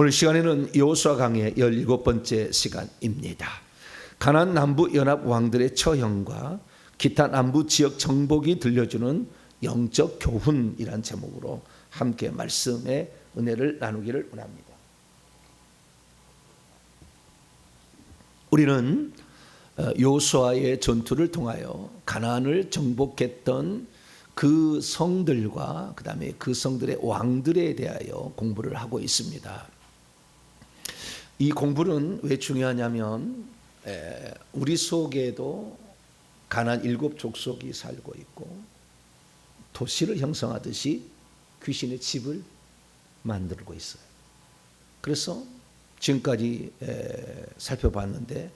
오늘 시간에는 여호수아 강의 17번째 시간입니다. 가나안 남부 연합 왕들의 처형과 기타 남부 지역 정복이 들려주는 영적 교훈이란 제목으로 함께 말씀의 은혜를 나누기를 원합니다. 우리는 여호수아의 전투를 통하여 가나안을 정복했던 그 성들과 그 다음에 그 성들의 왕들에 대하여 공부를 하고 있습니다. 이 공부는 왜 중요하냐면 우리 속에도 가나안 7 족속이 살고 있고 도시를 형성하듯이 귀신의 집을 만들고 있어요. 그래서 지금까지 살펴봤는데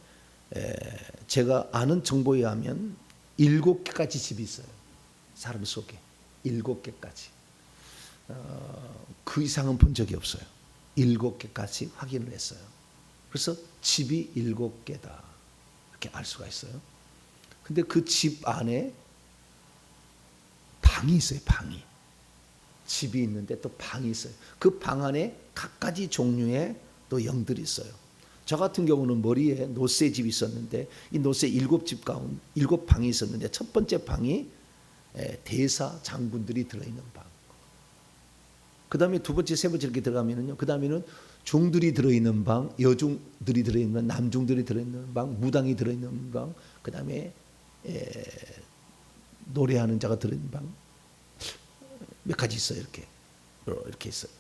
제가 아는 정보에 의하면 7개까지 집이 있어요. 사람 속에 7개까지. 그 이상은 본 적이 없어요. 7개까지 확인을 했어요. 그래서 집이 7개다 이렇게 알 수가 있어요. 근데 그 집 안에 방이 있어요. 방이. 집이 있는데 또 방이 있어요. 그 방 안에 각가지 종류의 또 영들이 있어요. 저 같은 경우는 머리에 노새 집이 있었는데 이 노새 7집 가운데 7방이 있었는데 첫 번째 방이 대사 장군들이 들어있는 방. 그 다음에 두 번째, 세 번째 이렇게 들어가면은요. 그 다음에는 중들이 들어있는 방, 여중들이 들어있는 방, 남중들이 들어있는 방, 무당이 들어있는 방, 그 다음에 노래하는 자가 들어있는 방, 몇 가지 있어요. 이렇게 있어요.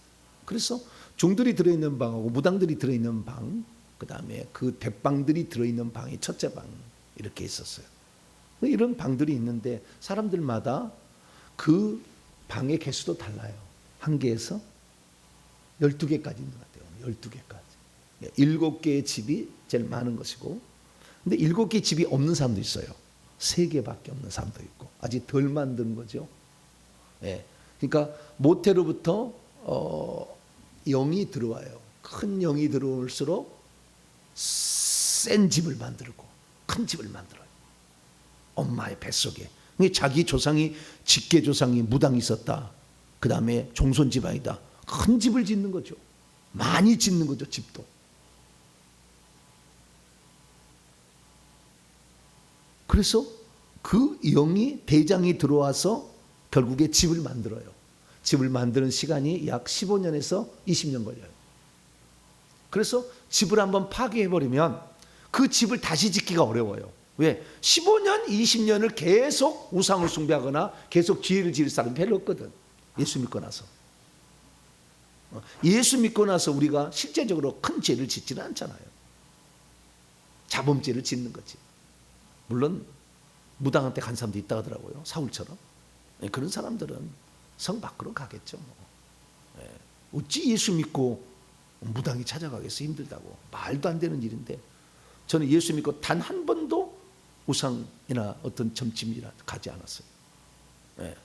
그래서 중들이 들어있는 방하고 무당들이 들어있는 방, 그 다음에 그 대방들이 들어있는 방이 첫째 방 이렇게 있었어요. 이런 방들이 있는데 사람들마다 그 방의 개수도 달라요. 1개에서 12개까지 있는 것 같아요. 12개까지. 7개의 집이 제일 많은 것이고, 근데 7개 집이 없는 사람도 있어요. 3개밖에 없는 사람도 있고, 아직 덜 만든 거죠. 그러니까 모태로부터 영이 들어와요. 큰 영이 들어올수록 센 집을 만들고 큰 집을 만들어요. 엄마의 뱃속에. 자기 조상이 직계 조상이 무당이 있었다. 그 다음에 종손 집안이다. 큰 집을 짓는 거죠. 많이 짓는 거죠. 집도. 그래서 그 영이 대장이 들어와서 결국에 집을 만들어요. 집을 만드는 시간이 약 15년에서 20년 걸려요. 그래서 집을 한번 파괴해버리면 그 집을 다시 짓기가 어려워요. 왜? 15년, 20년을 계속 우상을 숭배하거나 계속 죄를 지을 사람이 별로 없거든. 예수 믿고 나서. 예수 믿고 나서 우리가 실제적으로 큰 죄를 짓지는 않잖아요. 자범죄를 짓는 거지. 물론 무당한테 간 사람도 있다 하더라고요. 사울처럼. 그런 사람들은 성 밖으로 가겠죠. 어찌 예수 믿고 무당이 찾아가겠어. 힘들다고. 말도 안 되는 일인데 저는 예수 믿고 단 한 번도 우상이나 어떤 점집이나 가지 않았어요.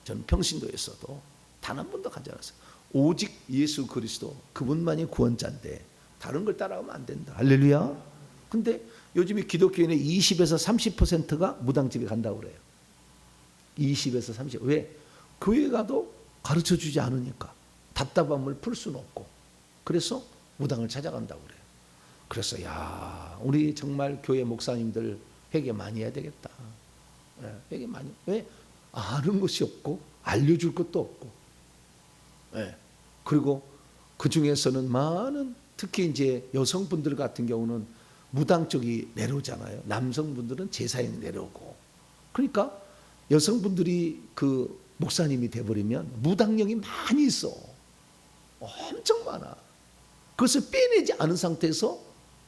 저는 평신도에서도 단 한 번도 가지 않았어요. 오직 예수 그리스도 그분만이 구원자인데 다른 걸 따라가면 안 된다. 할렐루야. 근데 요즘에 기독교인의 20에서 30%가 무당집에 간다고 그래요. 20에서 30. 왜? 교회 가도 가르쳐 주지 않으니까 답답함을 풀 수는 없고 그래서 무당을 찾아간다고 그래요. 그래서 야 우리 정말 교회 목사님들 회개 많이 해야 되겠다. 회개 많이. 왜? 아는 것이 없고 알려줄 것도 없고. 그리고 그 중에서는 많은 특히 이제 여성분들 같은 경우는 무당 쪽이 내려오잖아요. 남성분들은 제사에 내려오고. 그러니까 여성분들이 그 목사님이 돼버리면 무당력이 많이 있어. 엄청 많아. 그것을 빼내지 않은 상태에서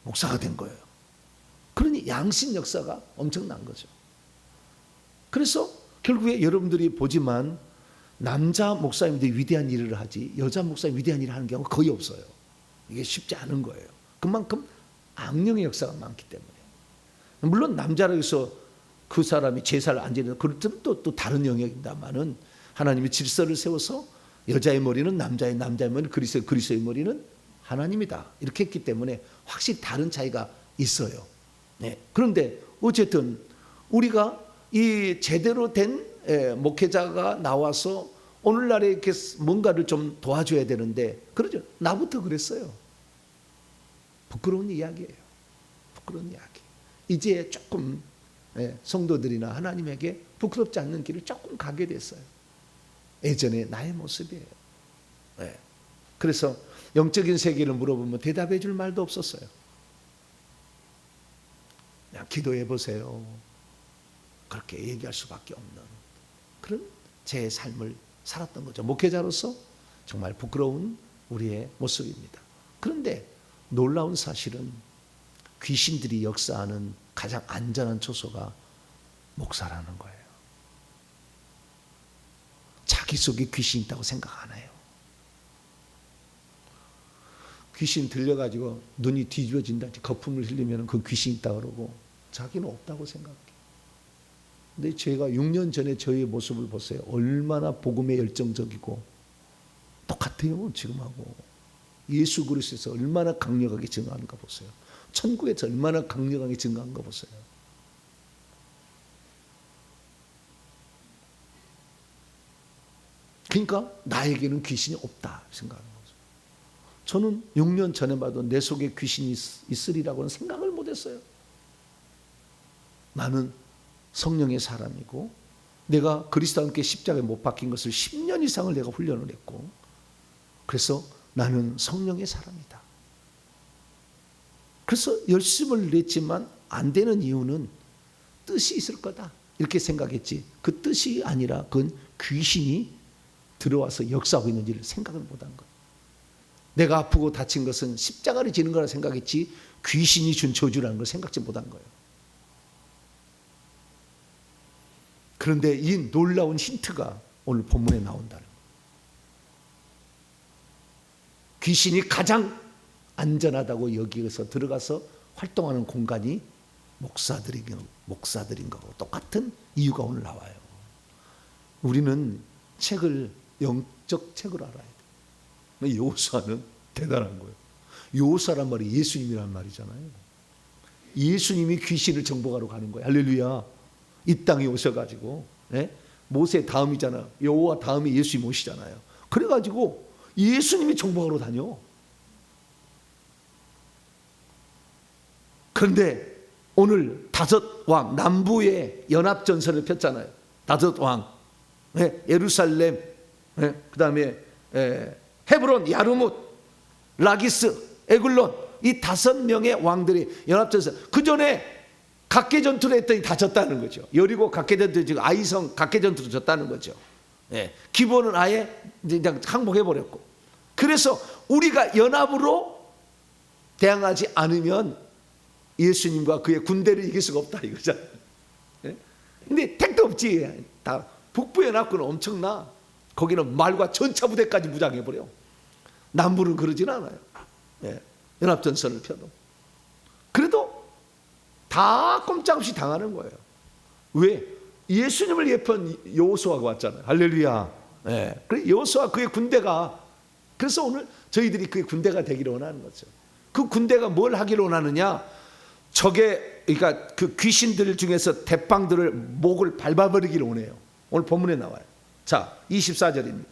목사가 된 거예요. 그러니 양신 역사가 엄청난 거죠. 그래서 결국에 여러분들이 보지만 남자 목사님들이 위대한 일을 하지 여자 목사님 위대한 일을 하는 경우가 거의 없어요. 이게 쉽지 않은 거예요. 그만큼 악령의 역사가 많기 때문에. 물론 남자로 해서 그 사람이 제사를 안 지내는 그것은 또 다른 영역입니다만은 하나님이 질서를 세워서 여자의 머리는 남자의 머리는 그리스도의 머리는 하나님이다. 이렇게 했기 때문에 확실히 다른 차이가 있어요. 그런데 어쨌든 우리가 이 제대로 된 목회자가 나와서 오늘날에 이렇게 뭔가를 좀 도와줘야 되는데 그러죠. 나부터 그랬어요. 부끄러운 이야기예요. 부끄러운 이야기. 이제 조금 성도들이나 하나님에게 부끄럽지 않는 길을 조금 가게 됐어요. 예전에 나의 모습이에요. 그래서 영적인 세계를 물어보면 대답해 줄 말도 없었어요. 그냥 기도해 보세요. 그렇게 얘기할 수밖에 없는 그런 제 삶을 살았던 거죠. 목회자로서 정말 부끄러운 우리의 모습입니다. 그런데 놀라운 사실은 귀신들이 역사하는 가장 안전한 초소가 목사라는 거예요. 자기 속에 귀신이 있다고 생각 안 해요. 귀신 들려가지고 눈이 뒤집어진다, 거품을 흘리면 그 귀신이 있다고 그러고 자기는 없다고 생각해. 근데 제가 6년 전에 저의 모습을 보세요. 얼마나 복음에 열정적이고 똑같아요 지금하고. 예수 그리스도에서 얼마나 강력하게 증거하는가 보세요. 천국에서 얼마나 강력하게 증거하는가 보세요. 그러니까 나에게는 귀신이 없다 생각하는 거죠. 저는 6년 전에 봐도 내 속에 귀신이 있으리라고는 생각을 못했어요. 나는 성령의 사람이고 내가 그리스도와 함께 십자가에 못 박힌 것을 10년 이상을 내가 훈련을 했고 그래서 나는 성령의 사람이다. 그래서 열심을 냈지만 안 되는 이유는 뜻이 있을 거다 이렇게 생각했지 그 뜻이 아니라 그건 귀신이 들어와서 역사하고 있는지를 생각을 못한 거예요. 내가 아프고 다친 것은 십자가를 지는 거라 생각했지 귀신이 준 저주라는 걸 생각지 못한 거예요. 그런데 이 놀라운 힌트가 오늘 본문에 나온다는 거예요. 귀신이 가장 안전하다고 여기서 들어가서 활동하는 공간이 목사들인 거고 똑같은 이유가 오늘 나와요. 우리는 책을 영적 책으로 알아야 돼요. 여호수아는 대단한 거예요. 여호수아란 말이 예수님이란 말이잖아요. 예수님이 귀신을 정복하러 가는 거예요. 할렐루야. 이 땅에 오셔가지고 모세 다음이잖아. 여호와 다음이 예수님 오시잖아요. 그래가지고 예수님이 정복하러 다녀. 그런데 오늘 다섯 왕 남부의 연합전선을 폈잖아요. 다섯 왕 예루살렘 그 다음에 헤브론, 야르뭇, 라기스, 에글론 이 5명의 왕들이 연합전선 그 전에 각계전투를 했더니 다 졌다는 거죠. 여리고 각계전투 지금 아이성 각계전투로 졌다는 거죠. 기본은 아예 그냥 항복해버렸고 그래서 우리가 연합으로 대항하지 않으면 예수님과 그의 군대를 이길 수가 없다 이거잖아요. 근데 택도 없지. 다 북부 연합군은 엄청나. 거기는 말과 전차 부대까지 무장해버려. 남부는 그러진 않아요. 연합전선을 펴도. 그래도 다 꼼짝없이 당하는 거예요. 왜? 예수님을 예표한 여호수아가 왔잖아요. 할렐루야. 그래 여호수아 그의 군대가 그래서 오늘 저희들이 그의 군대가 되기를 원하는 거죠. 그 군대가 뭘 하기를 원하느냐? 그러니까 그 귀신들 중에서 대빵들을 목을 밟아버리기를 원해요. 오늘 본문에 나와요. 자, 24절입니다.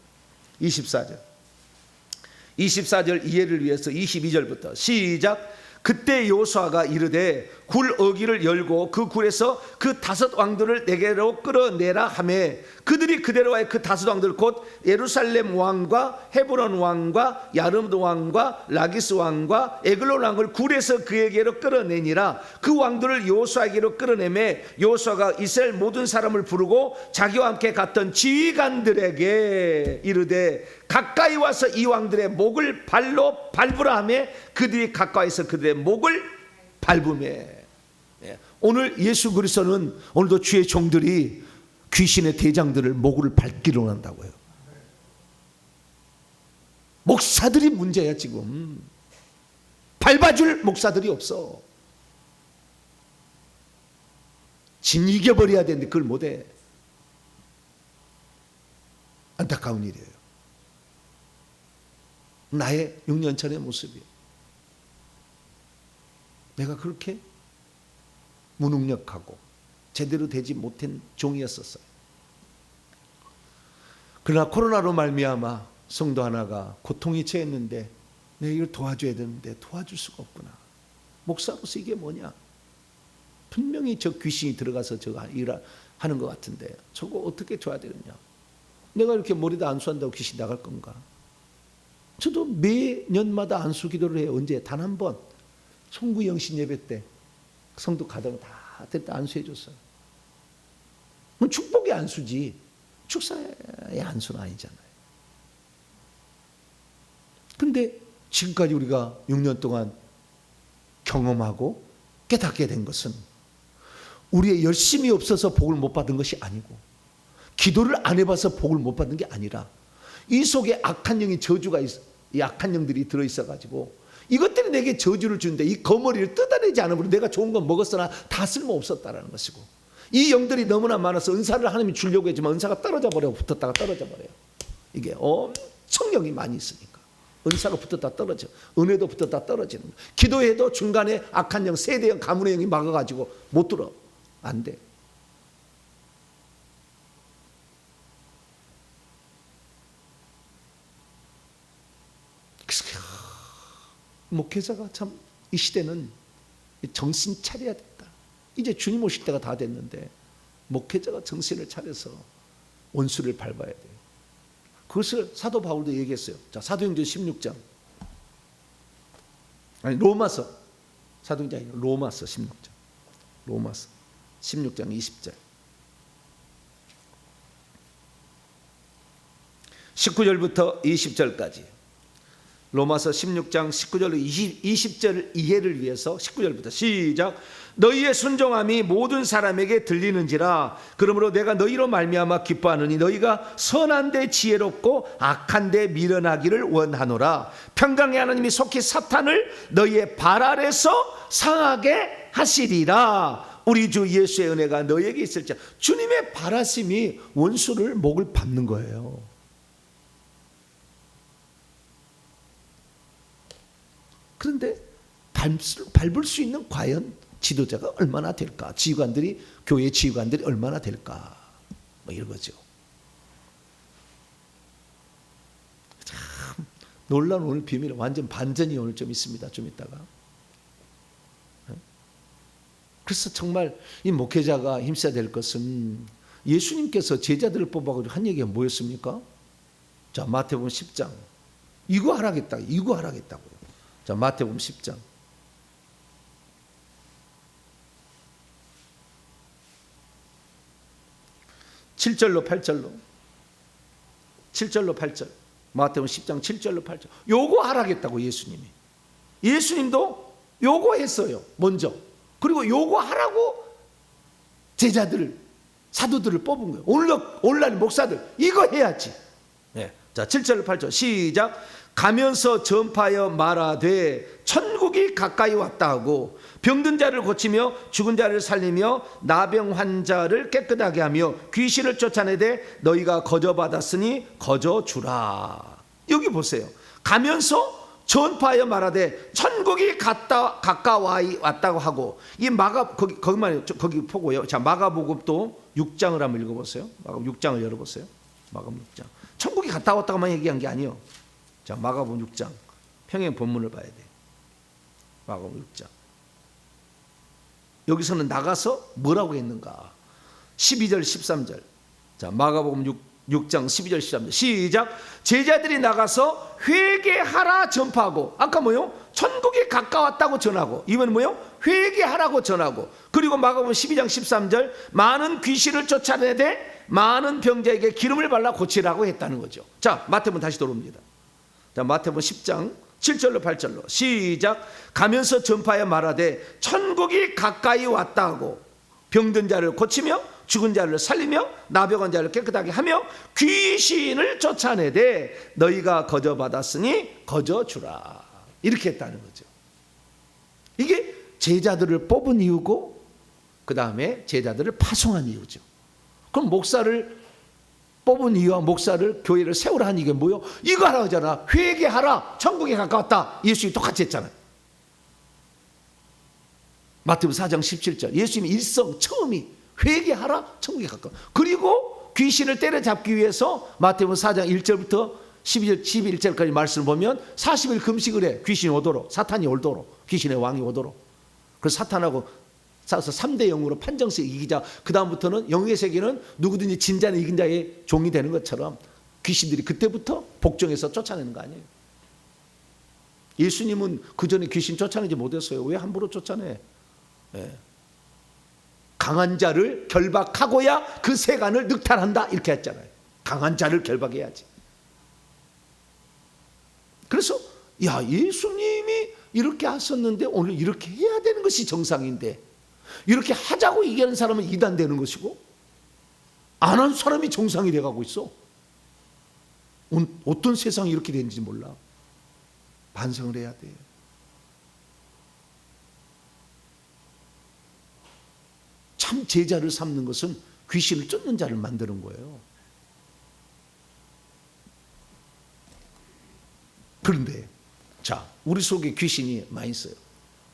24절 이해를 위해서 22절부터 시작. 그때 여호수아가 이르되 굴 어귀를 열고 그 굴에서 그 5 왕들을 내게로 끌어내라 하매 그들이 그대로의 그 5 왕들 곧 예루살렘 왕과 헤브론 왕과 야르뭇 왕과 라기스 왕과 에글론 왕을 굴에서 그에게로 끌어내니라. 그 왕들을 여호수아에게로 끌어내매 여호수아가 이스라엘 모든 사람을 부르고 자기와 함께 갔던 지휘관들에게 이르되 가까이 와서 이 왕들의 목을 발로 밟으라 하며 그들이 가까이서 그들의 목을 밟으매. 오늘 예수 그리스도는 오늘도 주의 종들이 귀신의 대장들을 목을 밟기를 원한다고요. 목사들이 문제야 지금. 밟아줄 목사들이 없어. 진 이겨버려야 되는데 그걸 못해. 안타까운 일이에요. 나의 6년 전의 모습이에요. 내가 그렇게 무능력하고 제대로 되지 못한 종이었었어요. 그러나 코로나로 말미암아 성도 하나가 고통이 처했는데 내가 이걸 도와줘야 되는데 도와줄 수가 없구나. 목사로서 이게 뭐냐? 분명히 저 귀신이 들어가서 저거 하는 것 같은데 저거 어떻게 줘야 되느냐? 내가 이렇게 머리다 안수한다고 귀신 나갈 건가? 저도 매년마다 안수 기도를 해요. 언제? 단 한 번. 송구영신 예배 때 성도 가다가 다 됐다 안수해 줬어요. 축복의 안수지 축사의 안수는 아니잖아요. 근데 지금까지 우리가 6년 동안 경험하고 깨닫게 된 것은 우리의 열심이 없어서 복을 못 받은 것이 아니고 기도를 안 해봐서 복을 못 받은 게 아니라 이 속에 악한 영이 저주가 이 악한 영들이 들어있어가지고 이것들이 내게 저주를 주는데 이 거머리를 뜯어내지 않으면 내가 좋은 건 먹었으나 다 쓸모없었다라는 것이고 이 영들이 너무나 많아서 은사를 하나님이 주려고 했지만 은사가 떨어져 버려요. 붙었다가 떨어져 버려요. 이게 엄청 영이 많이 있으니까 은사가 붙었다 떨어져 은혜도 붙었다 떨어지는 거예요. 기도해도 중간에 악한 영 세대영 가문의 영이 막아가지고 못 들어. 안 돼. 목회자가 참 이 시대는 정신 차려야 된다. 이제 주님 오실 때가 다 됐는데 목회자가 정신을 차려서 원수를 밟아야 돼요. 그것을 사도 바울도 얘기했어요. 자, 사도행전 16장. 아니 로마서. 사도행전이 아니라 로마서 16장. 로마서 16장 20절. 19절부터 20절까지. 로마서 16장 19절로 20절 이해를 위해서 19절부터 시작. 너희의 순종함이 모든 사람에게 들리는지라. 그러므로 내가 너희로 말미암아 기뻐하느니 너희가 선한데 지혜롭고 악한데 미련하기를 원하노라. 평강의 하나님이 속히 사탄을 너희의 발 아래서 상하게 하시리라. 우리 주 예수의 은혜가 너희에게 있을지. 주님의 발하심이 원수를 목을 밟는 거예요. 그런데 밟을 수 있는 과연 지도자가 얼마나 될까? 지휘관들이 교회 지휘관들이 얼마나 될까? 뭐 이런 거죠. 참 놀라운 오늘 비밀 완전 반전이 오늘 좀 있습니다. 좀 있다가. 그래서 정말 이 목회자가 힘써야 될 것은 예수님께서 제자들을 뽑아가지고 한 얘기가 뭐였습니까? 자, 마태복음 10장. 이거 하라겠다. 이거 하라겠다고요. 자, 마태복음 10장 7절로 8절로 7절로 8절 마태복음 10장 7절로 8절 요거 하라겠다고 예수님도 요거 했어요. 먼저. 그리고 요거 하라고 제자들을 사도들을 뽑은 거예요. 오늘날 목사들 이거 해야지. 네. 자, 7절로 8절 시작. 가면서 전파하여 말하되 천국이 가까이 왔다 하고 병든 자를 고치며 죽은 자를 살리며 나병 환자를 깨끗하게 하며 귀신을 쫓아내되 너희가 거저 받았으니 거저 주라. 여기 보세요. 가면서 전파하여 말하되 천국이 가까이 왔다고 하고 이 거기 보고요. 자, 마가복음도 6장을 한번 읽어보세요. 마가복음 6장을 열어보세요. 마가복음 6장. 천국이 갔다 왔다고만 얘기한 게 아니에요. 자, 마가복음 6장 평행 본문을 봐야 돼. 마가복음 6장. 여기서는 나가서 뭐라고 했는가? 12절 13절. 자, 마가복음 6장 12절 13절 시작. 제자들이 나가서 회개하라 전파하고 아까 뭐요? 천국이 가까웠다고 전하고 이번엔 뭐요? 회개하라고 전하고 그리고 마가복음 12장 13절 많은 귀신을 쫓아내되 많은 병자에게 기름을 발라 고치라고 했다는 거죠. 자, 마태복음 다시 돌아옵니다. 자, 마태복음 10장 7절로 8절로 시작. 가면서 전파하여 말하되 천국이 가까이 왔다 하고 병든 자를 고치며 죽은 자를 살리며 나병한 자를 깨끗하게 하며 귀신을 쫓아내되 너희가 거저 받았으니 거저 주라. 이렇게 했다는 거죠. 이게 제자들을 뽑은 이유고 그 다음에 제자들을 파송한 이유죠. 그럼 목사를 뽑은 이유와 목사를 교회를 세우라 한 이게 뭐요? 이거 하라 하잖아. 회개하라. 천국에 가까웠다. 예수님이 똑같이 했잖아요. 마태복음 4장 17절 예수님의 일성 처음이 회개하라. 천국에 가까워. 그리고 귀신을 때려잡기 위해서 마태복음 4장 1절부터 11절까지 말씀을 보면 40일 금식을 해. 귀신이 오도록 사탄이 오도록 귀신의 왕이 오도록 그래서 사탄하고 싸워서 3대 0으로 판정세 이기자. 그 다음부터는 영의 세계는 누구든지 진자는 이긴 자의 종이 되는 것처럼 귀신들이 그때부터 복종해서 쫓아내는 거 아니에요. 예수님은 그 전에 귀신 쫓아내지 못했어요. 왜 함부로 쫓아내? 예. 강한 자를 결박하고야 그 세간을 늑탈한다 이렇게 했잖아요. 강한 자를 결박해야지. 그래서 야, 예수님이 이렇게 하셨는데 오늘 이렇게 해야 되는 것이 정상인데 이렇게 하자고 얘기하는 사람은 이단되는 것이고 안 한 사람이 정상이 돼가고 있어. 어떤 세상이 이렇게 되는지 몰라. 반성을 해야 돼. 참 제자를 삼는 것은 귀신을 쫓는 자를 만드는 거예요. 그런데 자, 우리 속에 귀신이 많이 있어요.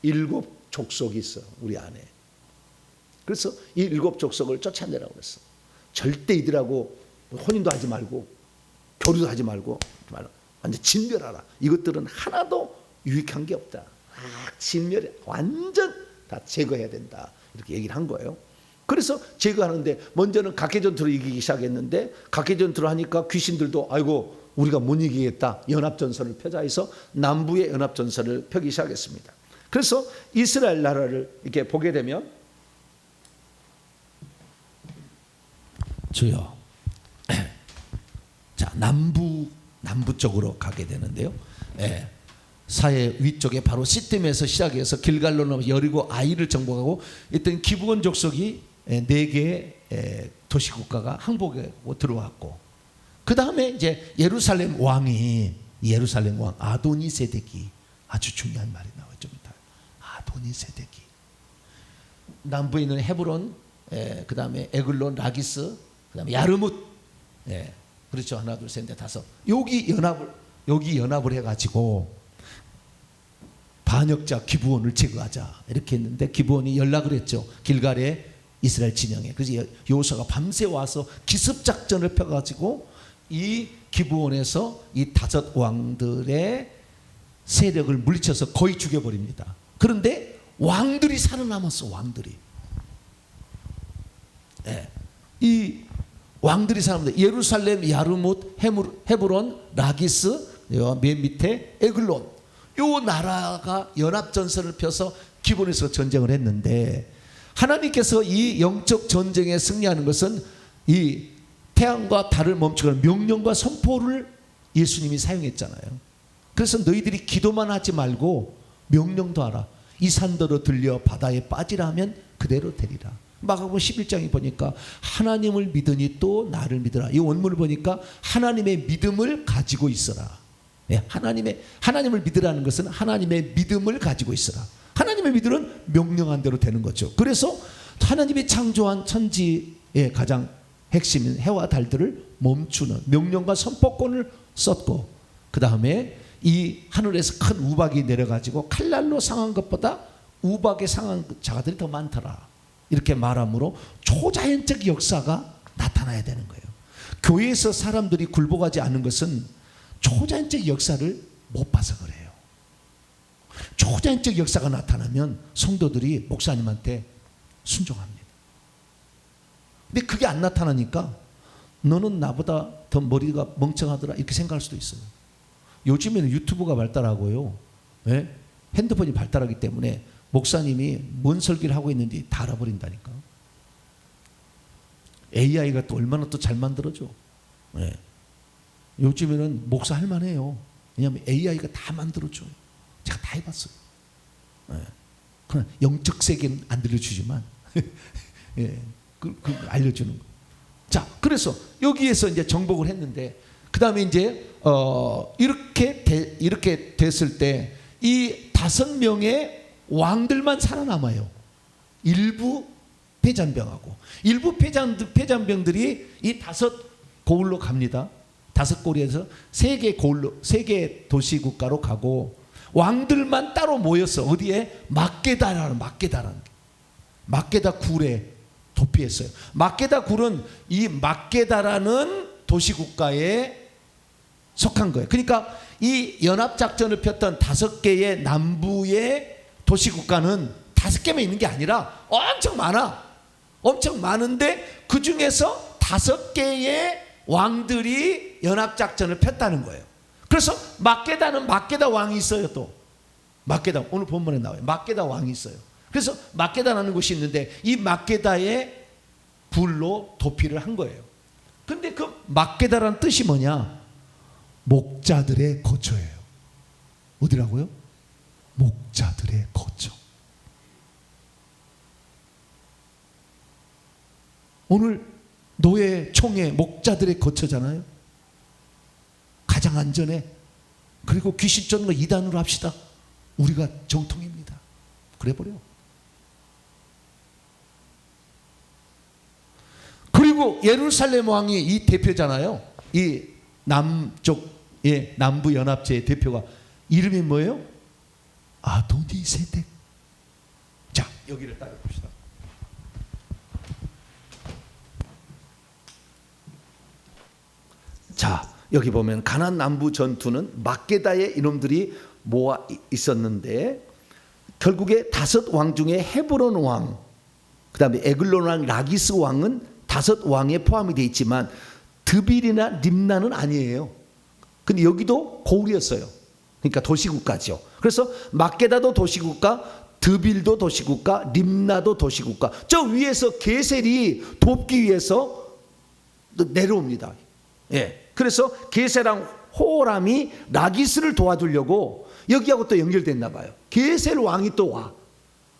7 족속이 있어 우리 안에. 그래서 이 7 족속을 쫓아내라고 그랬어. 절대 이들하고 혼인도 하지 말고 교류도 하지 말고 완전 진멸하라. 이것들은 하나도 유익한 게 없다. 진멸해. 완전 다 제거해야 된다. 이렇게 얘기를 한 거예요. 그래서 제거하는데 먼저는 각계전투로 이기기 시작했는데 각계전투를 하니까 귀신들도 아이고 우리가 못 이기겠다. 연합전선을 펴자 해서 남부의 연합전선을 펴기 시작했습니다. 그래서 이스라엘 나라를 이렇게 보게 되면 주요. 자, 남부 쪽으로 가게 되는데요. 예. 사해 위쪽에 바로 시딤에서 시작해서 길갈로 넘어 여리고 아이를 정복하고 있던 기브온 족속이 4개의 도시국가가 항복하고 들어왔고 그 다음에 이제 예루살렘 왕 아도니세덱이 아주 중요한 말이 나오죠. 아도니세덱이 남부에 있는 헤브론, 그 다음에 에글론, 라기스, 그 다음에 야르뭇, 그렇죠. 하나, 둘, 셋, 넷, 다섯. 여기 연합을 해가지고 반역자 기브온을 제거하자 이렇게 했는데 기브온이 연락을 했죠. 길갈의 이스라엘 진영에. 그래서 여호수아가 밤새 와서 기습 작전을 펴가지고 이 기브온에서 이 5 왕들의 세력을 물리쳐서 거의 죽여버립니다. 그런데 왕들이 살아남았어. 왕들이. 이 왕들이 살아남았는데 예루살렘, 야르뭇, 헤브론, 라기스, 맨 밑에 에글론. 요 나라가 연합전선을 펴서 기브온에서 전쟁을 했는데 하나님께서 이 영적 전쟁에 승리하는 것은 이 태양과 달을 멈추고 명령과 선포를 예수님이 사용했잖아요. 그래서 너희들이 기도만 하지 말고 명령도 하라. 이 산더러 들려 바다에 빠지라 하면 그대로 되리라. 마가복음 11장에 보니까 하나님을 믿으니 또 나를 믿으라. 이 원문을 보니까 하나님의 믿음을 가지고 있어라. 하나님을 믿으라는 것은 하나님의 믿음을 가지고 있어라. 하나님의 믿음은 명령한 대로 되는 거죠. 그래서 하나님이 창조한 천지의 가장 핵심인 해와 달들을 멈추는 명령과 선포권을 썼고 그 다음에 이 하늘에서 큰 우박이 내려가지고 칼날로 상한 것보다 우박에 상한 자가들이 더 많더라. 이렇게 말함으로 초자연적 역사가 나타나야 되는 거예요. 교회에서 사람들이 굴복하지 않는 것은 초자연적 역사를 못 봐서 그래요. 초자연적 역사가 나타나면 성도들이 목사님한테 순종합니다. 근데 그게 안 나타나니까 너는 나보다 더 머리가 멍청하더라 이렇게 생각할 수도 있어요. 요즘에는 유튜브가 발달하고요. 핸드폰이 발달하기 때문에 목사님이 뭔 설교를 하고 있는지 다 알아버린다니까. AI가 또 얼마나 또 잘 만들어줘. 요즘에는 목사 할만해요. 왜냐하면 AI가 다 만들어줘요. 제가 다 해봤어요. 그러나 영적 세계는 안 들려주지만 알려주는 거. 자, 그래서 여기에서 이제 정복을 했는데 그 다음에 이제 이렇게 됐을 때 이 5명의 왕들만 살아남아요. 일부 패잔병하고 일부 패잔병들이 이 5 고을로 갑니다. 5 고리에서 3개 고을로 3개 도시 국가로 가고 왕들만 따로 모였어. 어디에? 막게다라는 막게다 굴에 도피했어요. 막게다 굴은 이 막게다라는 도시 국가에 속한 거예요. 그러니까 이 연합작전을 폈던 5개의 남부의 도시 국가는 다 5개만 있는 게 아니라 엄청 많아. 엄청 많은데 그 중에서 5개의 왕들이 연합작전을 폈다는 거예요. 그래서 막게다는 막게다 왕이 있어요. 또 막게다, 오늘 본문에 나와요. 막게다 왕이 있어요. 그래서 막게다라는 곳이 있는데 이 막게다에 불로 도피를 한 거예요. 근데 그 막게다라는 뜻이 뭐냐? 목자들의 거처예요. 어디라고요? 목자들의 거처. 오늘 노예, 총회, 목자들의 거처잖아요. 가장 안전해. 그리고 귀신 쫓는 거 이단으로 합시다. 우리가 정통입니다. 그래버려. 그리고 예루살렘 왕이 이 대표잖아요. 이 남쪽의 남부 연합체의 대표가 이름이 뭐예요? 아도니세덱. 자, 여기를 따라 봅시다. 자, 여기 보면 가나안 남부 전투는 막게다의 이놈들이 모아 있었는데 결국에 5왕 중에 헤브론 왕, 그 다음에 에글론 왕, 라기스 왕은 5왕에 포함이 되어 있지만 드빌이나 림나는 아니에요. 근데 여기도 고을이었어요. 그러니까 도시국가죠. 그래서 막게다도 도시국가, 드빌도 도시국가, 림나도 도시국가. 저 위에서 게셀이 돕기 위해서 내려옵니다. 예. 그래서 게셀랑 호람이 라기스를 도와주려고 여기하고 또 연결됐나 봐요. 게셀 왕이 또 와.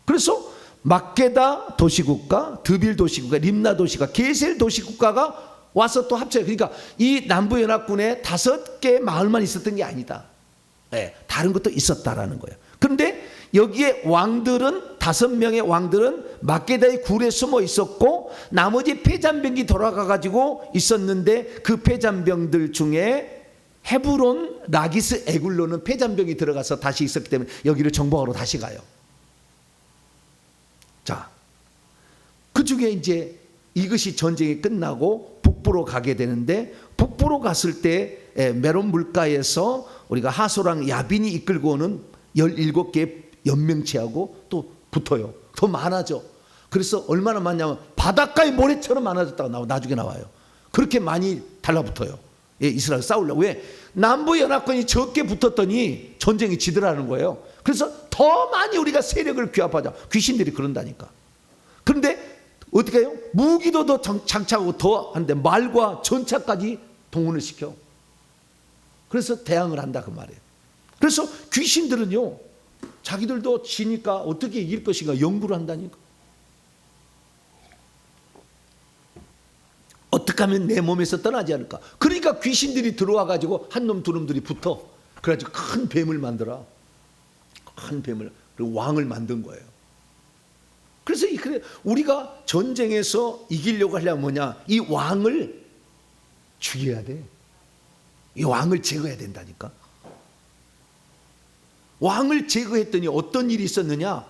그래서 막게다 도시국가, 드빌 도시국가, 림나 도시국가, 게셀 도시국가가 와서 또 합쳐요. 그러니까 이 남부연합군에 5개 마을만 있었던 게 아니다. 네, 다른 것도 있었다라는 거예요. 그런데 여기에 왕들은 5명의 왕들은 막게다의 굴에 숨어 있었고 나머지 패잔병이 돌아가 가지고 있었는데 그 패잔병들 중에 헤브론, 라기스, 에굴론은 패잔병이 들어가서 다시 있었기 때문에 여기를 정복하러 다시 가요. 자, 그 중에 이제 이것이 전쟁이 끝나고 북부로 가게 되는데 북부로 갔을 때 메론 물가에서 우리가 하소랑 야빈이 이끌고 오는 17개의 연명체하고 또 붙어요. 더 많아져. 그래서 얼마나 많냐면 바닷가의 모래처럼 많아졌다가 나중에 나와요. 그렇게 많이 달라붙어요. 예, 이스라엘 싸우려고. 왜? 남부 연합군이 적게 붙었더니 전쟁이 지더라는 거예요. 그래서 더 많이 우리가 세력을 규합하자. 귀신들이 그런다니까. 그런데 어떻게 해요? 무기도 더 장착하고 더 하는데 말과 전차까지 동원을 시켜. 그래서 대항을 한다 그 말이에요. 그래서 귀신들은요, 자기들도 지니까 어떻게 이길 것인가 연구를 한다니까. 어떻게 하면 내 몸에서 떠나지 않을까. 그러니까 귀신들이 들어와 가지고 한 놈 두 놈들이 붙어. 그래가지고 큰 뱀을 만들어. 큰 뱀을, 그리고 왕을 만든 거예요. 그래서 우리가 전쟁에서 이기려고 하려면 뭐냐, 이 왕을 죽여야 돼. 이 왕을 제거해야 된다니까. 왕을 제거했더니 어떤 일이 있었느냐,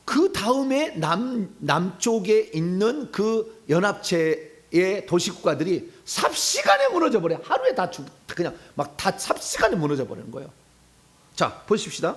그 다음에 남쪽에 있는 그 연합체의 도시국가들이 삽시간에 무너져 버려. 하루에 다 그냥 막 다 삽시간에 무너져 버리는 거예요. 자, 보십시다.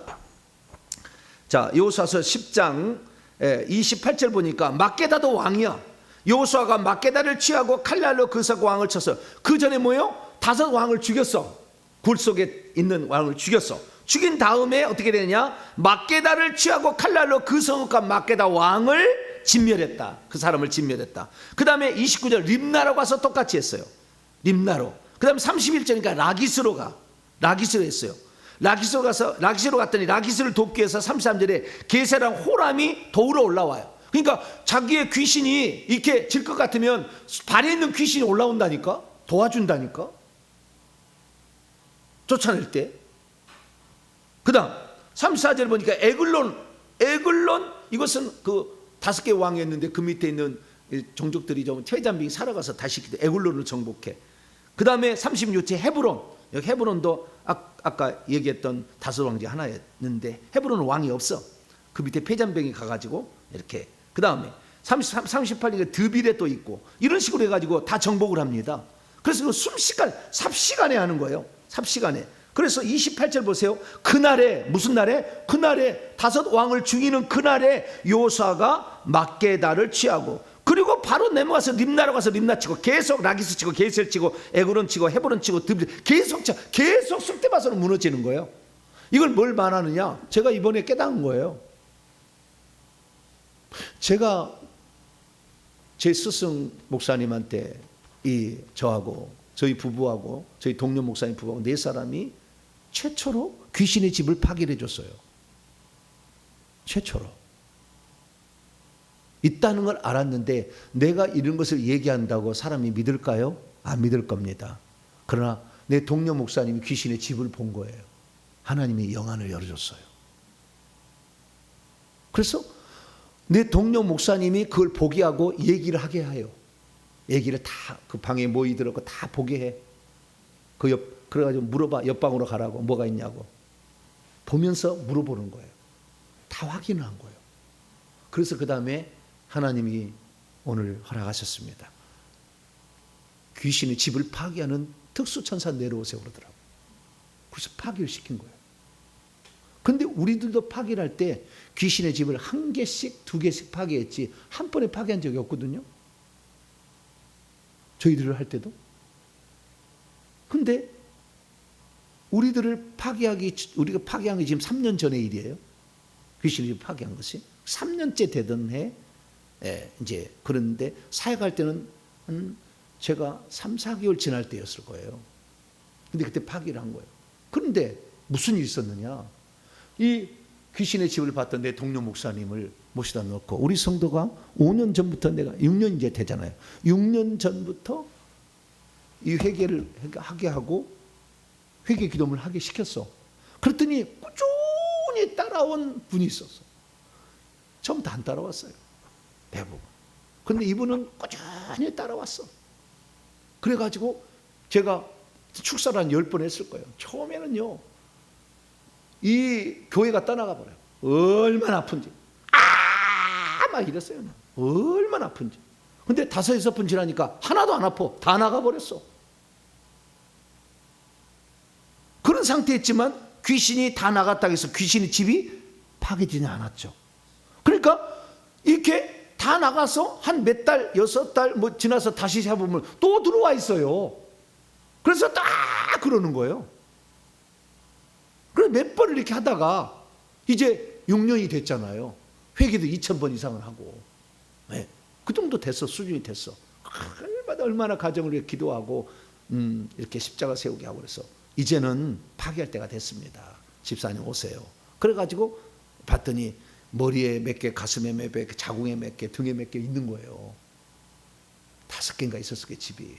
자, 여호수아서 10장 28절 보니까 막게다도 왕이야. 여호수아가 막게다를 취하고 칼날로 그 석 왕을 쳤어. 그 전에 뭐요? 5 왕을 죽였어. 굴 속에 있는 왕을 죽였어. 죽인 다음에 어떻게 되느냐? 막게다를 취하고 칼날로 그 성읍과 막게다 왕을 진멸했다. 그 사람을 진멸했다. 그 다음에 29절 림나로 가서 똑같이 했어요. 림나로. 그 다음에 31절이니까 라기스로 가. 라기스로 했어요. 라기스로 갔더니 라기스를 돕기 위해서 33절에 게세랑 호람이 도우러 올라와요. 그러니까 자기의 귀신이 이렇게 질 것 같으면 발에 있는 귀신이 올라온다니까. 도와준다니까. 쫓아낼 때. 그 다음 34절 보니까 에글론 이것은 그 5개 왕이었는데 그 밑에 있는 종족들이 좀 퇴잔병이 살아가서 다시 에글론을 정복해. 그 다음에 36절 헤브론. 여기 헤브론도 아까 얘기했던 5 왕 중에 하나였는데 헤브론은 왕이 없어. 그 밑에 패잔병이 가가지고 이렇게. 그 다음에 38년에 드빌에 또 있고 이런 식으로 해가지고 다 정복을 합니다. 그래서 삽시간에 하는 거예요. 삽시간에. 그래서 28절 보세요. 그날에, 무슨 날에? 그날에, 다섯 왕을 죽이는 그날에 요수아가 막게다를 취하고, 그리고 바로 내려가서 림나로 가서 림나 치고, 계속 라기스 치고, 게셀 치고, 에그론 치고, 헤브론 치고, 계속 쑥대밭으로 무너지는 거예요. 이걸 뭘 말하느냐? 제가 이번에 깨달은 거예요. 제가 제 스승 목사님한테 저하고 저희 부부하고 저희 동료 목사님 부부하고 네 사람이 최초로 귀신의 집을 파괴해 줬어요. 최초로. 있다는 걸 알았는데 내가 이런 것을 얘기한다고 사람이 믿을까요? 안 믿을 겁니다. 그러나 내 동료 목사님이 귀신의 집을 본 거예요. 하나님이 영안을 열어줬어요. 그래서 내 동료 목사님이 그걸 보게 하고 얘기를 하게 해요. 얘기를 다 그 방에 모이더라고 다 보게 해. 그래가지고 물어봐. 옆방으로 가라고. 뭐가 있냐고. 보면서 물어보는 거예요. 다 확인을 한 거예요. 그래서 그 다음에 하나님이 오늘 허락하셨습니다. 귀신의 집을 파괴하는 특수천사 내려오세요 그러더라고요. 그래서 파괴를 시킨 거예요. 근데 우리들도 파괴를 할 때 귀신의 집을 한 개씩, 두 개씩 파괴했지 한 번에 파괴한 적이 없거든요. 저희들을 할 때도. 근데 우리가 파괴한 게 지금 3년 전의 일이에요. 귀신의 집을 파괴한 것이. 3년째 되던 해, 이제 그런데 사역할 때는 제가 3, 4개월 지날 때였을 거예요. 근데 그때 파괴를 한 거예요. 그런데 무슨 일이 있었느냐? 이 귀신의 집을 봤던 내 동료 목사님을 모시다 놓고 우리 성도가 5년 전부터 내가 6년 이제 되잖아요. 6년 전부터 이 회개를 하게 하고 회개 기도를 하게 시켰어. 그랬더니 꾸준히 따라온 분이 있었어. 처음부터 안 따라왔어요. 대부분. 그런데 이분은 꾸준히 따라왔어. 그래가지고 제가 축사를 한 10번 했을 거예요. 처음에는요. 이 교회가 떠나가 버려요. 얼마나 아픈지. 막 이랬어요. 얼마나 아픈지. 근데 5, 6번 지나니까 하나도 안 아파. 다 나가버렸어. 그런 상태였지만 귀신이 다 나갔다고 해서 귀신의 집이 파괴되지 않았죠. 그러니까 이렇게 다 나가서 한 몇 달, 6달 뭐 지나서 다시 잡으면 또 들어와 있어요. 그래서 딱 그러는 거예요. 그래서 몇 번을 이렇게 하다가 이제 6년이 됐잖아요. 회개도 2000번 이상을 하고. 네. 그 정도 됐어. 수준이 됐어. 얼마나 가정을 위해 기도하고 이렇게 십자가 세우게 하고 그래서 이제는 파괴할 때가 됐습니다. 집사님 오세요. 그래가지고 봤더니 머리에 몇 개, 가슴에 몇 개, 자궁에 몇 개, 등에 몇 개 있는 거예요. 5개인가 있었을 거예요, 집이.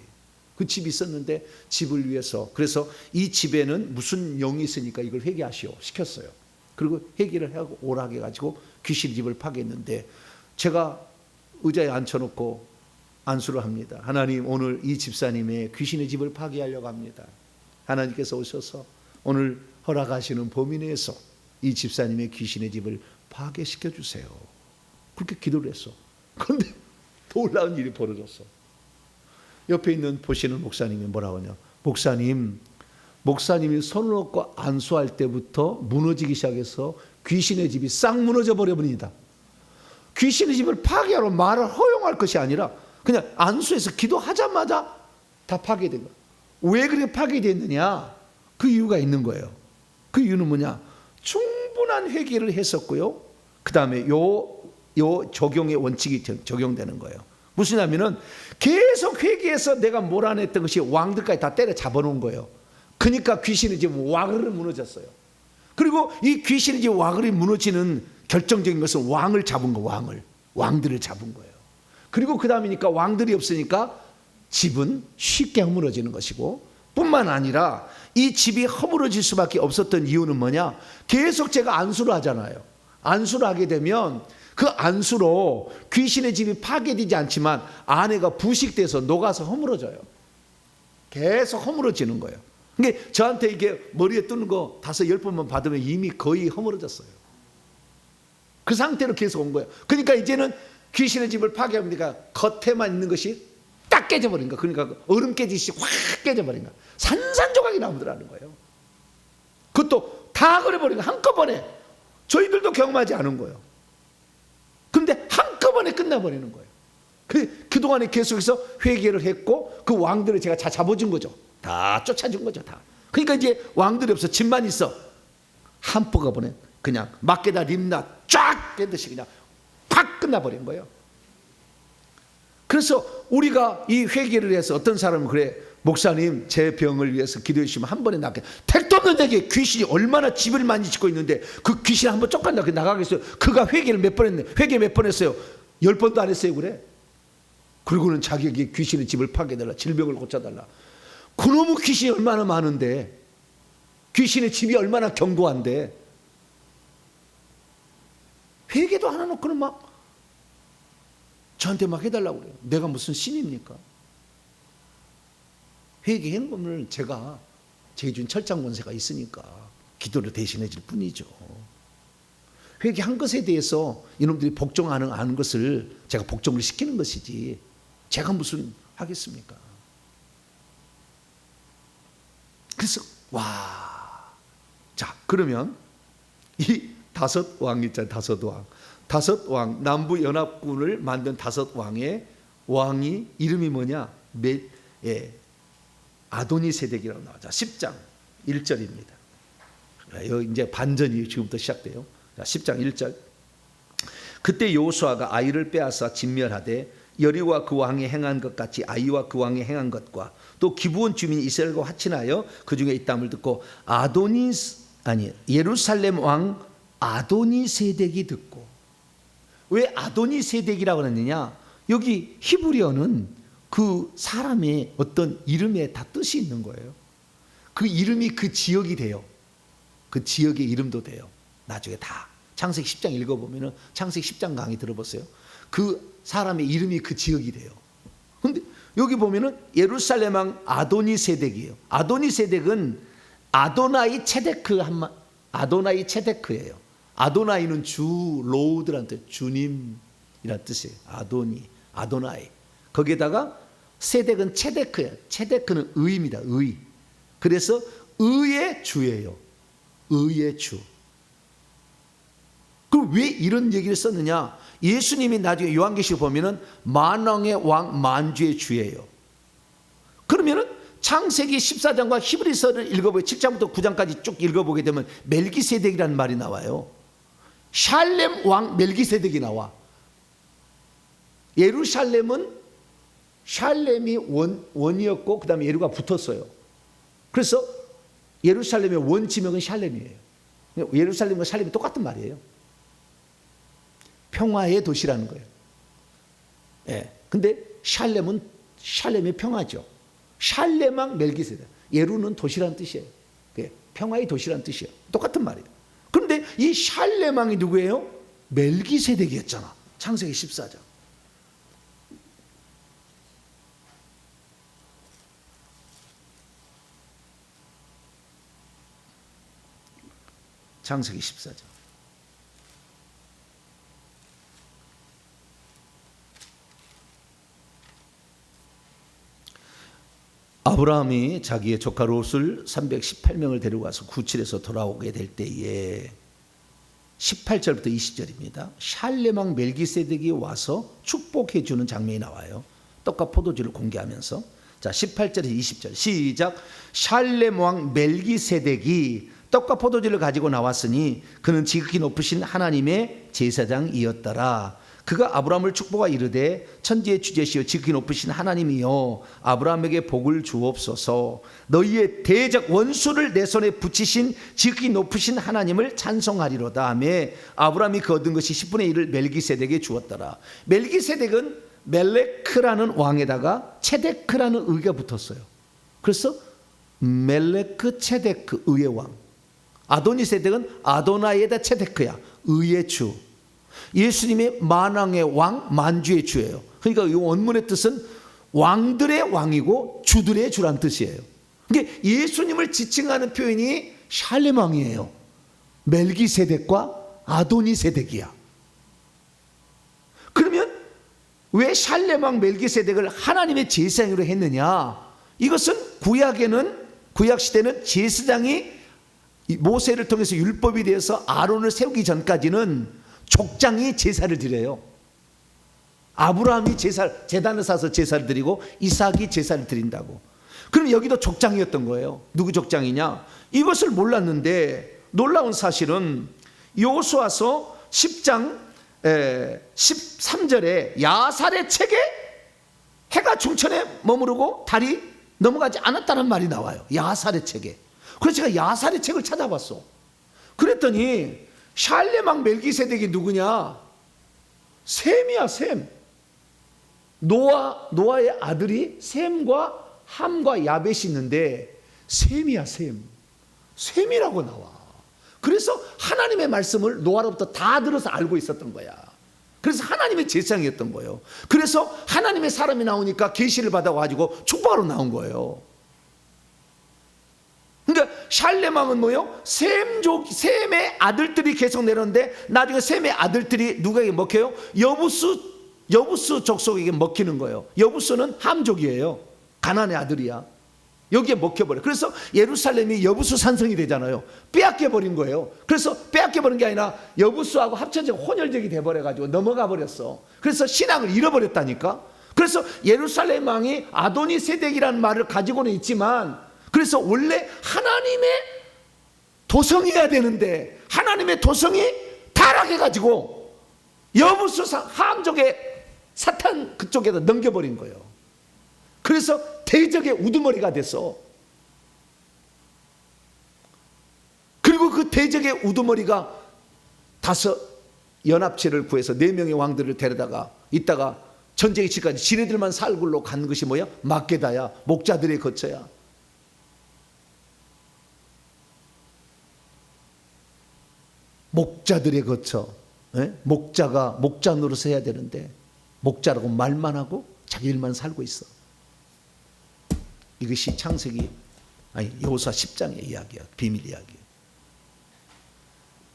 그 집이 있었는데 집을 위해서 그래서 이 집에는 무슨 영이 있으니까 이걸 회개하시오 시켰어요. 그리고 회개를 하고 오라게 해가지고 귀신 집을 파괴했는데 제가 의자에 앉혀놓고 안수를 합니다. 하나님 오늘 이 집사님의 귀신의 집을 파괴하려고 합니다. 하나님께서 오셔서 오늘 허락하시는 범위 내에서 이 집사님의 귀신의 집을 파괴시켜 주세요. 그렇게 기도를 했어. 그런데 놀라운 일이 벌어졌어. 옆에 있는 보시는 목사님이 뭐라고 하냐. 목사님이 손을 놓고 안수할 때부터 무너지기 시작해서 귀신의 집이 싹 무너져 버려버립니다. 귀신의 집을 파괴하러 말을 허용할 것이 아니라 그냥 안수해서 기도하자마자 다 파괴된 거예요. 왜 그렇게 파괴됐느냐? 그 이유가 있는 거예요. 그 이유는 뭐냐? 충분한 회개를 했었고요. 그 다음에 요 적용의 원칙이 적용되는 거예요. 무엇이냐면은 계속 회개해서 내가 몰아냈던 것이 왕들까지 다 때려 잡아놓은 거예요. 그러니까 귀신의 집 와그르 무너졌어요. 그리고 이 귀신의 집 와그르 무너지는 결정적인 것은 왕을 잡은 거, 왕들을 잡은 거예요. 그리고 그 다음이니까 왕들이 없으니까 집은 쉽게 허물어지는 것이고, 뿐만 아니라 이 집이 허물어질 수밖에 없었던 이유는 뭐냐? 계속 제가 안수를 하잖아요. 안수를 하게 되면 그 안수로 귀신의 집이 파괴되지 않지만 안에가 부식돼서 녹아서 허물어져요. 계속 허물어지는 거예요. 그러니까 저한테 이게 머리에 뜨는 거 5, 10번만 받으면 이미 거의 허물어졌어요. 그 상태로 계속 온 거예요. 그러니까 이제는 귀신의 집을 파괴합니다. 겉에만 있는 것이 딱 깨져버린 거예요. 그러니까 얼음 깨지듯이 확 깨져버린 거예요. 산산조각이 나오더라는 거예요. 그것도 다 그래버리고 한꺼번에. 저희들도 경험하지 않은 거예요. 그런데 한꺼번에 끝나버리는 거예요. 그동안에 계속해서 회개를 했고 그 왕들을 제가 다 잡아준 거죠. 다 쫓아준 거죠. 다. 그러니까 이제 왕들이 없어. 집만 있어. 한꺼번에 그냥 막게다 림나 쫙 깨듯이 그냥 팍 끝나버린 거예요. 그래서 우리가 이 회개를 해서 어떤 사람은 그래, 목사님 제 병을 위해서 기도해 주시면 한 번에 낫게. 택도 없는 데게 귀신이 얼마나 집을 많이 짓고 있는데 그 귀신 한번 쫓간다 나가겠어요? 그가 회개를 몇 번 했네. 회개 몇 번 했어요? 10번도 안 했어요. 그래. 그리고는 자기에게 귀신의 집을 파괴해달라, 질병을 고쳐달라. 그놈의 귀신이 얼마나 많은데, 귀신의 집이 얼마나 견고한데, 회개도 안 해놓고는 막 저한테 막 해달라고 그래요. 내가 무슨 신입니까? 회개하는 거는 제가 제게 준 철장 권세가 있으니까 기도를 대신해 줄 뿐이죠. 회개한 것에 대해서 이놈들이 복종하는 아는 것을 제가 복종을 시키는 것이지 제가 무슨 하겠습니까? 그래서 자, 그러면 이 5왕 있잖아요. 5왕. 5왕, 남부 연합군을 만든 5왕의 왕이 이름이 뭐냐? 아도니세덱이라고 나오죠. 10장 1절입니다. 여기 이제 반전이 지금부터 시작돼요. 자, 10장 1절. 그때 여호수아가 아이를 빼앗아 진멸하되 여리고와 그 왕이 행한 것 같이 아이와 그 왕이 행한 것과 또 기브온 주민 이스라엘과 화친하여 그 중에 있다함을 듣고 예루살렘 왕 아도니세덱이 듣고. 왜 아도니세덱이라고 하느냐? 여기 히브리어는 그 사람의 어떤 이름에 다 뜻이 있는 거예요. 그 이름이 그 지역이 돼요. 그 지역의 이름도 돼요. 나중에 다 창세기 10장 읽어보면 창세기 10장 강의 들어보세요. 그 사람의 이름이 그 지역이 돼요. 근데 여기 보면은 예루살렘 왕 아도니세덱이에요. 아도니세덱은 아도나이 체데크예요. 아도나이는 주, 로드란 뜻, 주님이란 뜻이에요. 아도나이. 거기에다가 세덱은 체데크예요. 체데크는 의입니다. 의. 그래서 의의 주예요. 의의 주. 그럼 왜 이런 얘기를 썼느냐? 예수님이 나중에 요한계시록 보면은 만왕의 왕 만주의 주예요. 그러면은 창세기 14장과 히브리서를 읽어보게 7장부터 9장까지 쭉 읽어보게 되면 멜기세덱이라는 말이 나와요. 샬렘 왕 멜기세덱이 나와. 예루살렘은 샬렘이 원이었고 그 다음에 예루가 붙었어요. 그래서 예루살렘의 원 지명은 샬렘이에요. 예루살렘과 샬렘이 똑같은 말이에요. 평화의 도시라는 거예요. 근데 샬렘의 평화죠. 샬렘 왕 멜기세덱. 예루는 도시라는 뜻이에요. 평화의 도시라는 뜻이에요. 똑같은 말이에요. 그런데 이 샬렘 왕이 누구예요? 멜기세덱이었잖아. 창세기 14장. 창세기 14장. 아브라함이 자기의 조카 롯을 318명을 데리고 와서 구칠에서 돌아오게 될 때에 18절부터 20절입니다. 샬렘 왕 멜기세덱이 와서 축복해 주는 장면이 나와요. 떡과 포도주를 공개하면서. 자, 18절에서 20절 시작. 샬렘 왕 멜기세덱이 떡과 포도주를 가지고 나왔으니 그는 지극히 높으신 하나님의 제사장이었더라. 그가 아브라함을 축복하 이르되 천지의 주제시여 지극히 높으신 하나님이여 아브라함에게 복을 주옵소서. 너희의 대적 원수를 내 손에 붙이신 지극히 높으신 하나님을 찬송하리로다 하며 아브라함이 그 얻은 것이 10분의 1을 멜기세덱에게 주었더라. 멜기세덱은 멜레크라는 왕에다가 체데크라는 의가 붙었어요. 그래서 멜레크 체데크 의의 왕. 아도니세덱은 아도나이에다 체데크야, 의의 주. 예수님의 만왕의 왕, 만주의 주예요. 그러니까 이 원문의 뜻은 왕들의 왕이고 주들의 주란 뜻이에요. 그러니까 예수님을 지칭하는 표현이 샬렘 왕이에요. 멜기세덱과 아도니세덱이야. 그러면 왜 샬렘 왕 멜기세덱을 하나님의 제사장으로 했느냐? 이것은 구약 시대는 제사장이 모세를 통해서 율법이 되어서 아론을 세우기 전까지는 족장이 제사를 드려요. 아브라함이 제단을 사서 제사를 드리고 이삭이 제사를 드린다고. 그럼 여기도 족장이었던 거예요. 누구 족장이냐? 이것을 몰랐는데 놀라운 사실은 여호수아서 10장 13절에 야살의 책에 해가 중천에 머무르고 달이 넘어가지 않았다는 말이 나와요. 야살의 책에. 그래서 제가 야살의 책을 찾아봤어. 그랬더니 샬레망 멜기세덱이 누구냐? 셈이야, 셈. 노아의 아들이 셈과 함과 야벳이 있는데 셈이야, 셈. 셈이라고 나와. 그래서 하나님의 말씀을 노아로부터 다 들어서 알고 있었던 거야. 그래서 하나님의 제사장이었던 거예요. 그래서 하나님의 사람이 나오니까 계시를 받아가지고 축복하러 나온 거예요. 그러니까 샬레망은 뭐예요? 셈의 아들들이 계속 내렸는데 나중에 셈의 아들들이 누구에게 먹혀요? 여부스 족속에게 먹히는 거예요. 여부스는 함족이에요. 가나안의 아들이야. 여기에 먹혀버려. 그래서 예루살렘이 여부수 산성이 되잖아요. 빼앗겨버린 거예요. 그래서 빼앗겨버린 게 아니라 여부수하고 합쳐져 혼혈적이 돼버려가지고 넘어가 버렸어. 그래서 신앙을 잃어버렸다니까. 그래서 예루살렘 왕이 아도니 세덱이라는 말을 가지고는 있지만, 그래서 원래 하나님의 도성이어야 되는데 하나님의 도성이 타락해가지고 여부수 함족의 사탄 그쪽에다 넘겨버린 거예요. 그래서 대적의 우두머리가 됐어. 그리고 그 대적의 우두머리가 다섯 연합체를 구해서 4명의 왕들을 데려다가 있다가 전쟁이 치까지 지네들만 살 길로 간 것이 뭐야? 막게다야. 목자들의 거처야. 목자들의 거처. 목자가 목자 노릇을 해야 되는데 목자라고 말만 하고 자기 일만 살고 있어. 이것이 여호수아 10장의 이야기야. 비밀 이야기.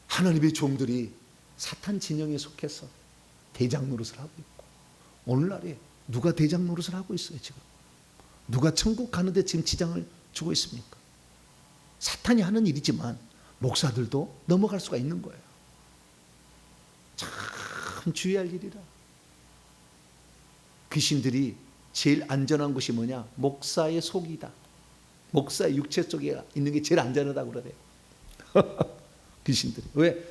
하나님의 종들이 사탄 진영에 속해서 대장 노릇을 하고 있고, 오늘날에 누가 대장 노릇을 하고 있어요? 지금 누가 천국 가는데 지금 지장을 주고 있습니까? 사탄이 하는 일이지만 목사들도 넘어갈 수가 있는 거예요. 참 주의할 일이라. 귀신들이 제일 안전한 곳이 뭐냐? 목사의 속이다. 목사의 육체 속에 있는 게 제일 안전하다고 그러대요. 귀신들이. 왜?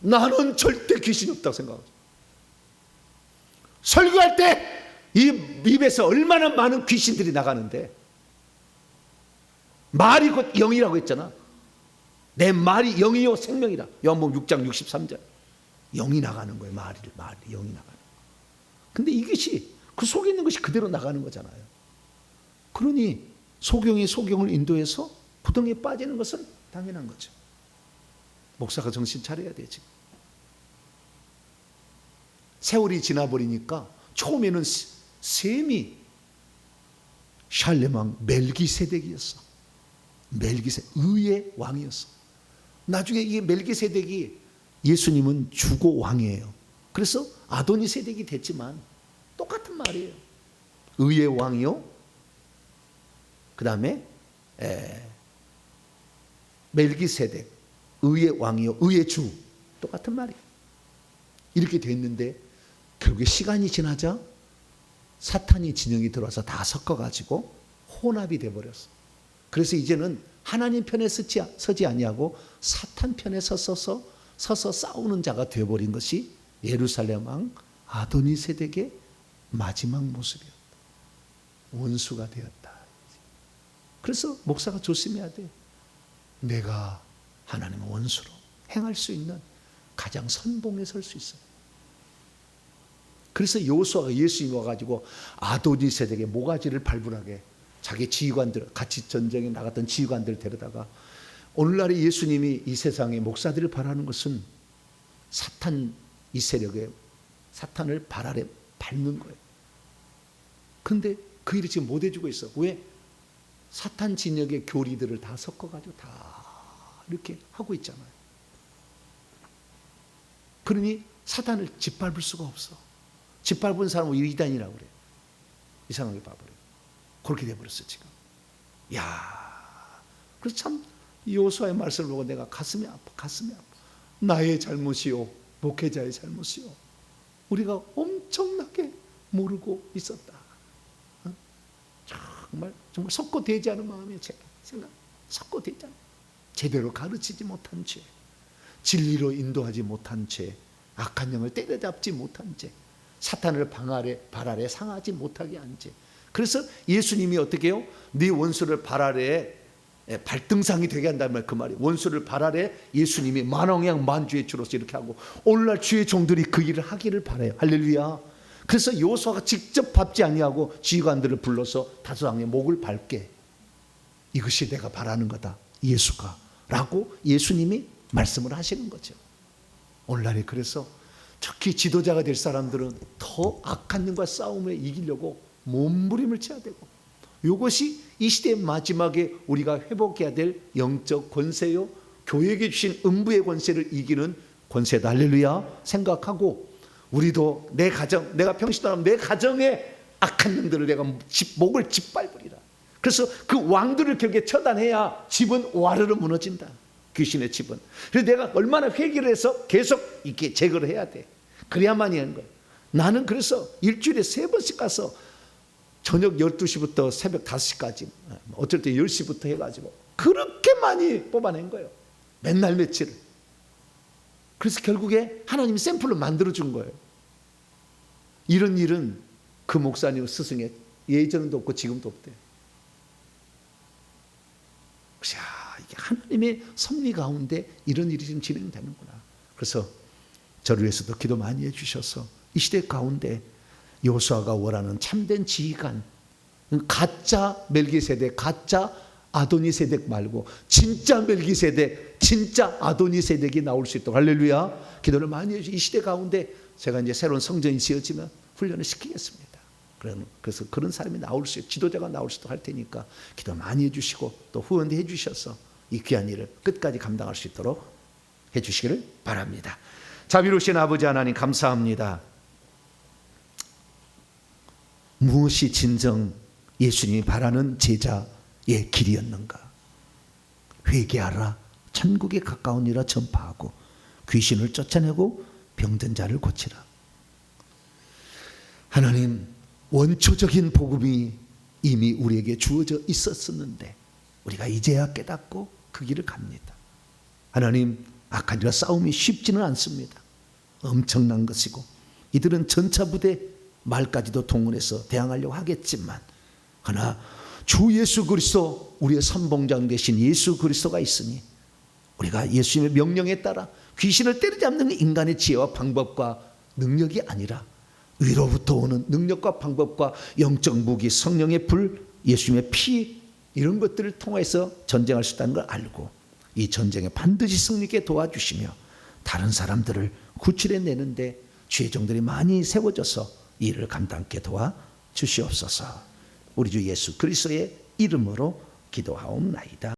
나는 절대 귀신이 없다고 생각하죠. 설교할 때 이 입에서 얼마나 많은 귀신들이 나가는데, 말이 곧 영이라고 했잖아. 내 말이 영이요 생명이라. 요한복음 6장 63절. 영이 나가는 거예요. 말이 영이 나가는 거예요. 근데 이것이 그 속에 있는 것이 그대로 나가는 거잖아요. 그러니 소경이 소경을 인도해서 부덩이에 빠지는 것은 당연한 거죠. 목사가 정신 차려야 돼. 지금 세월이 지나버리니까 처음에는 셈이 샬레망 멜기세덱이었어. 멜기세덱, 의의 왕이었어. 나중에 이 멜기세덱이, 예수님은 주고 왕이에요. 그래서 아도니 세덱이 됐지만 똑같은 말이에요. 의의 왕이요, 그 다음에 멜기세덱, 의의 왕이요, 의의 주, 똑같은 말이에요. 이렇게 됐는데 결국에 시간이 지나자 사탄이 진영이 들어와서 다 섞어가지고 혼합이 돼버렸어. 그래서 이제는 하나님 편에 서지 아니하고 사탄 편에 서서 싸우는 자가 되어버린 것이 예루살렘 왕 아도니 세덱의 마지막 모습이었다. 원수가 되었다. 그래서 목사가 조심해야 돼. 내가 하나님의 원수로 행할 수 있는 가장 선봉에 설 수 있어요. 그래서 여호수아가 예수님이 와가지고 아도니 세덱의 모가지를 발굴하게 자기 지휘관들, 같이 전쟁에 나갔던 지휘관들을 데려다가, 오늘날의 예수님이 이 세상에 목사들을 바라는 것은 사탄 이 세력에 사탄을 발 아래 밟는 거예요. 그런데 그 일을 지금 못 해주고 있어. 왜? 사탄 진영의 교리들을 다 섞어가지고 다 이렇게 하고 있잖아요. 그러니 사탄을 짓밟을 수가 없어. 짓밟은 사람은 이단이라고 그래요. 이상하게 봐버려요. 그렇게 돼버렸어 지금. 야, 그래서 참 이 여호수아의 말씀을 보고 내가 가슴이 아파. 나의 잘못이요, 목회자의 잘못이요. 우리가 엄청나게 모르고 있었다. 정말 속고되지 않은 마음의 생각, 속고되지 않은, 제대로 가르치지 못한 죄, 진리로 인도하지 못한 죄, 악한 영을 때려잡지 못한 죄, 사탄을 발 아래 상하지 못하게 한 죄. 그래서 예수님이 어떻게 해요? 네 원수를 발 아래 발등상이 되게 한다는 말, 그 말이 원수를 발 아래 예수님이 만왕양 만주의 주로서 이렇게 하고 오늘날 주의 종들이 그 일을 하기를 바라요. 할렐루야. 그래서 여호수아가 직접 밟지 아니하고 지휘관들을 불러서 다소왕의 목을 밟게, 이것이 내가 바라는 거다, 예수가 라고 예수님이 말씀을 하시는 거죠. 오늘날에 그래서 특히 지도자가 될 사람들은 더 악한 영과 싸움에 이기려고 몸부림을 쳐야 되고, 이것이 이 시대의 마지막에 우리가 회복해야 될 영적 권세요, 교회에게 주신 음부의 권세를 이기는 권세다, 할렐루야 생각하고, 우리도 내 가정, 내가 평신도라면 내 가정의 악한 영들을 내가 목을 짓밟으리라. 그래서 그 왕들을 결국에 처단해야 집은 와르르 무너진다, 귀신의 집은. 그래서 내가 얼마나 회개를 해서 계속 이렇게 제거를 해야 돼. 그래야만이 하는 거야. 나는 그래서 일주일에 3번씩 가서 저녁 12시부터 새벽 5시까지, 어쩔 때 10시부터 해가지고 그렇게 많이 뽑아낸 거예요, 맨날 며칠. 그래서 결국에 하나님이 샘플로 만들어준 거예요. 이런 일은 그 목사님 스승의 예전도 없고 지금도 없대. 이게 하나님의 섭리 가운데 이런 일이 지금 진행되는구나. 그래서 저를 위해서도 기도 많이 해주셔서 이 시대 가운데 여호수아가 원하는 참된 지휘관, 가짜 멜기세덱, 가짜 아도니세덱 말고 진짜 멜기세덱, 진짜 아도니세덱이 나올 수 있도록, 할렐루야, 기도를 많이 해주시고, 이 시대 가운데 제가 이제 새로운 성전이 지어지면 훈련을 시키겠습니다. 그래서 그런 사람이 나올 수 있고 지도자가 나올 수도 할 테니까 기도 많이 해주시고 또 후원도 해주셔서 이 귀한 일을 끝까지 감당할 수 있도록 해주시기를 바랍니다. 자비로우신 아버지 하나님, 감사합니다. 무엇이 진정 예수님이 바라는 제자의 길이었는가? 회개하라, 천국에 가까우니라 전파하고 귀신을 쫓아내고 병든 자를 고치라. 하나님, 원초적인 복음이 이미 우리에게 주어져 있었었는데 우리가 이제야 깨닫고 그 길을 갑니다. 하나님, 악한 일과 싸움이 쉽지는 않습니다. 엄청난 것이고 이들은 전차부대 말까지도 동원해서 대항하려고 하겠지만, 그러나 주 예수 그리스도, 우리의 선봉장 되신 예수 그리스도가 있으니 우리가 예수님의 명령에 따라 귀신을 때려잡는 인간의 지혜와 방법과 능력이 아니라 위로부터 오는 능력과 방법과 영적 무기, 성령의 불, 예수님의 피, 이런 것들을 통해서 전쟁할 수 있다는 걸 알고 이 전쟁에 반드시 승리하게 도와주시며 다른 사람들을 구출해내는데 주의 종들이 많이 세워져서 이 일을 감당하게 도와주시옵소서. 우리 주 예수 그리스도의 이름으로 기도하옵나이다.